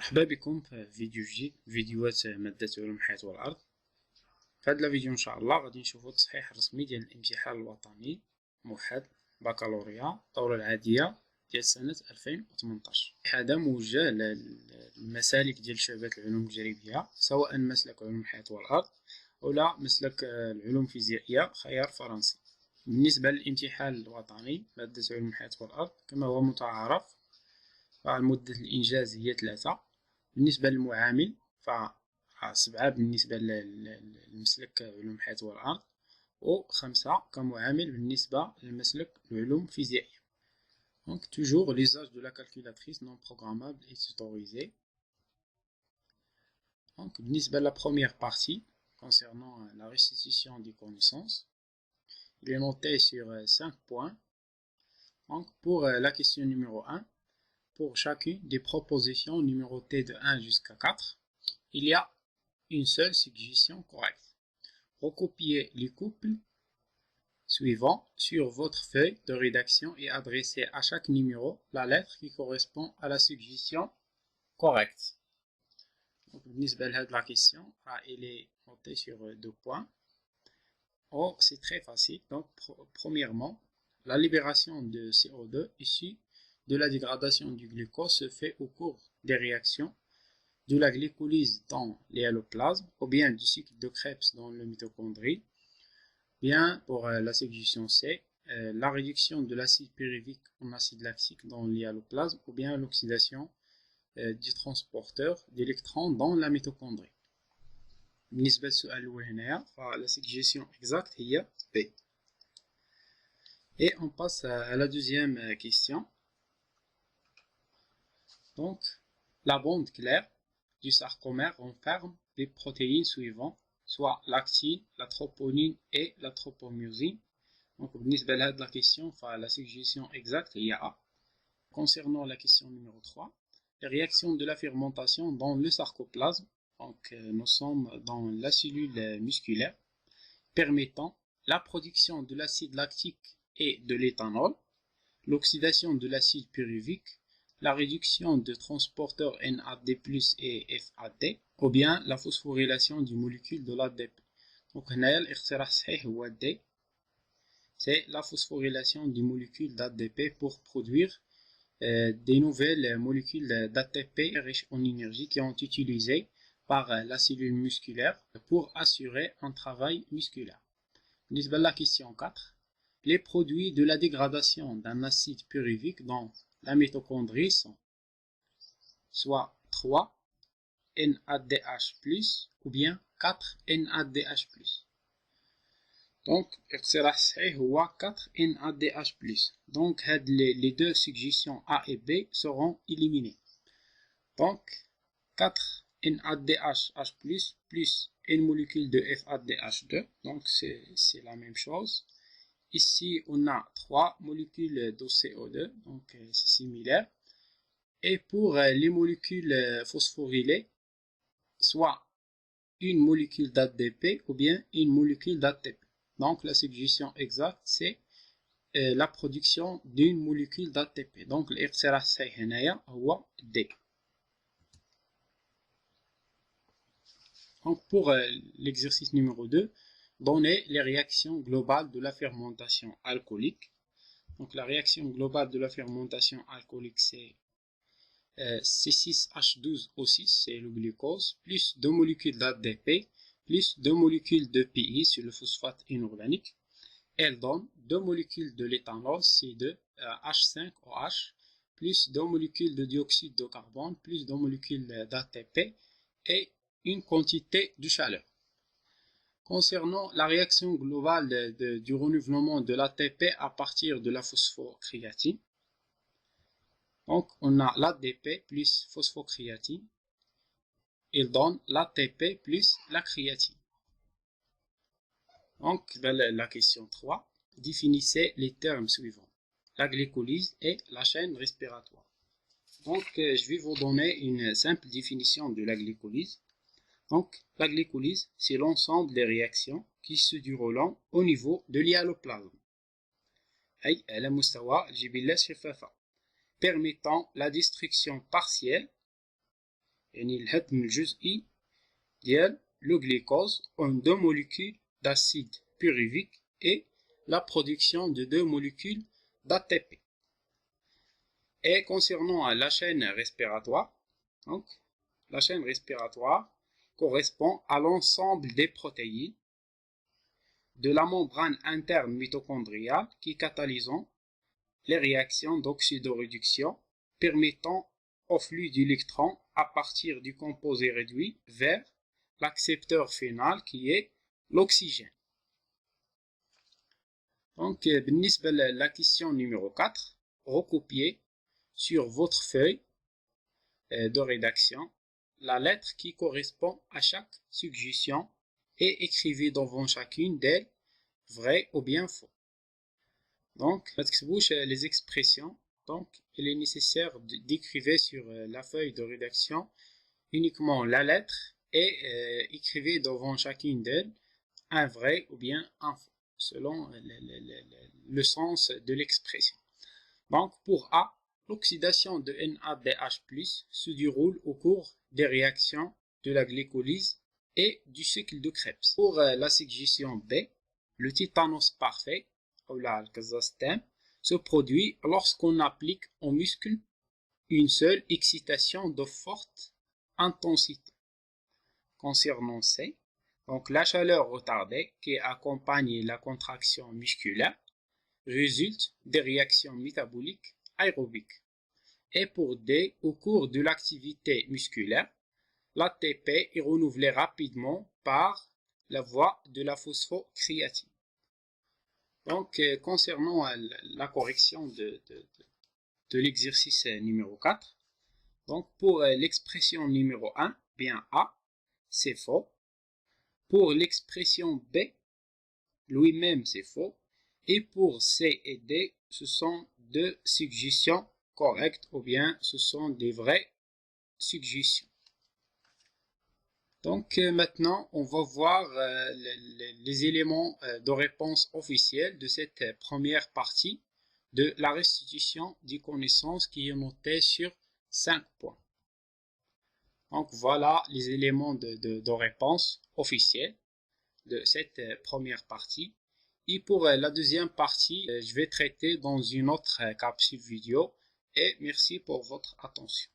مرحبا بكم في فيديو جديد فيديوهات مادة علوم الحياة والأرض. في هذا الفيديو إن شاء الله غادي نشوفو التصحيح الرسمي ديال الامتحان الوطني موحد بكالوريا الدورة العادية ديال سنة 2018. هذا موجه للمسالك ديال شعبة العلوم التجريبية، سواء مسلك علوم الحياة والأرض أو لا مسلك العلوم الفيزيائية خيار فرنسي. بالنسبة للامتحان الوطني مادة علوم الحياة والأرض كما هو متعارف فمدة الإنجاز هي 3. بالنسبة للمعامل ف7 بالنسبة للمسلك علوم الحياة والأرض و5 كمعامل بالنسبة للمسلك العلوم الفيزيائية. Donc toujours l'usage de la calculatrice non programmable est autorisé. Donc بالنسبة à la première partie concernant la restitution des connaissances, il est noté sur 5 points. Donc pour la question numéro 1, pour chacune des propositions numérotées de 1 jusqu'à 4, il y a une seule suggestion correcte. Recopiez les couples suivants sur votre feuille de rédaction et adressez à chaque numéro la lettre qui correspond à la suggestion correcte. Donc, la question, elle est notée sur 2 points. Oh, c'est très facile. Donc, premièrement, la libération de CO2 issue de la dégradation du glucose se fait au cours des réactions de la glycolyse dans les alloplasmes ou bien du cycle de Krebs dans le mitochondrie. Bien, pour la suggestion C, la réduction de l'acide pyruvique en acide lactique dans les alloplasmes ou bien l'oxydation du transporteur d'électrons dans la mitochondrie. بالنسبة للسؤال الأولاني فلا suggestion exacte هي B. Et on passe à la deuxième question. Donc, la bande claire du sarcomère renferme les protéines suivantes, soit l'actine, la troponine et la tropomyosine. Donc, بالنسبة لهاد la question, la suggestion exacte est A. Concernant la question numéro 3, les réactions de la fermentation dans le sarcoplasme, donc nous sommes dans la cellule musculaire, permettant la production de l'acide lactique et de l'éthanol, l'oxydation de l'acide pyruvique, la réduction de transporteurs NAD+ et FAD, ou bien la phosphorylation du molécule de l'ADP. Donc, الاختراع الصحيح هو D. C'est la phosphorylation du molécule d'ADP pour produire des nouvelles molécules d'ATP riches en énergie qui ont été utilisées par la cellule musculaire pour assurer un travail musculaire. بالنسبة la question 4, les produits de la dégradation d'un acide pyruvique dans la mitochondrie sont soit 3 NADH+, ou bien 4 NADH+. Donc, الاقتراح الصحيح هو 4 NADH+. Donc, les deux suggestions A et B seront éliminées. Donc, 4 NADH+ plus une molécule de FADH2. Donc, c'est la même chose. Ici, on a 3 molécules de CO2, donc c'est similaire. Et pour les molécules phosphorylées, soit une molécule d'ADP ou bien une molécule d'ATP. Donc la suggestion exacte, c'est la production d'une molécule d'ATP. Donc الاختراع الصحيح هنايا هو D. Donc pour l'exercice numéro 2, donner les réactions globales de la fermentation alcoolique. Donc la réaction globale de la fermentation alcoolique, c'est C6H12O6, c'est le glucose, plus 2 molécules d'ADP, plus 2 molécules de PI sur le phosphate inorganique. Elle donne 2 molécules de l'éthanol, C2H5OH, plus 2 molécules de dioxyde de carbone, plus 2 molécules d'ATP et une quantité de chaleur. Concernant la réaction globale du renouvellement de l'ATP à partir de la phosphocréatine, donc on a l'ADP plus phosphocréatine, il donne l'ATP plus la créatine. Donc la question 3, définissez les termes suivants, la glycolyse et la chaîne respiratoire. Donc je vais vous donner une simple définition de la glycolyse. Donc, la glycolyse, c'est l'ensemble des réactions qui se déroulent au niveau de l'hyaloplasme, أي على مستوى الجبلة الشفافة, permettant la destruction partielle يعني الهدم الجزئي ديال le glucose en 2 molécules d'acide pyruvique et la production de 2 molécules d'ATP. Et concernant la chaîne respiratoire, donc, la chaîne respiratoire correspond à l'ensemble des protéines de la membrane interne mitochondriale qui catalysent les réactions d'oxydoréduction permettant au flux d'électrons à partir du composé réduit vers l'accepteur final qui est l'oxygène. Donc, بالنسبة la question numéro 4, recopiez sur votre feuille de rédaction la lettre qui correspond à chaque suggestion et écrivez devant chacune d'elles vrai ou bien faux. Donc, les expressions, donc il est nécessaire d'écrire sur la feuille de rédaction uniquement la lettre et écrivez devant chacune d'elles un vrai ou bien un faux, selon le sens de l'expression. Donc, pour A, l'oxydation de NADH+ se déroule au cours des réactions de la glycolyse et du cycle de Krebs. Pour la suggestion B, le tétanos parfait, ou la casastème, se produit lorsqu'on applique au muscle une seule excitation de forte intensité. Concernant C, donc la chaleur retardée qui accompagne la contraction musculaire résulte des réactions métaboliques aérobiques. Et pour D, au cours de l'activité musculaire, l'ATP est renouvelé rapidement par la voie de la phosphocréatine. Donc, concernant la correction de l'exercice numéro 4, donc pour l'expression numéro 1, bien A, c'est faux. Pour l'expression B, lui-même c'est faux. Et pour C et D, ce sont deux suggestions correctes ou bien ce sont des vraies suggestions. Donc maintenant, on va voir les éléments de réponse officielle de cette première partie de la restitution des connaissances qui est notée sur 5 points. Donc voilà les éléments de réponse officielle de cette première partie. Et pour la deuxième partie, je vais traiter dans une autre capsule vidéo. Et merci pour votre attention.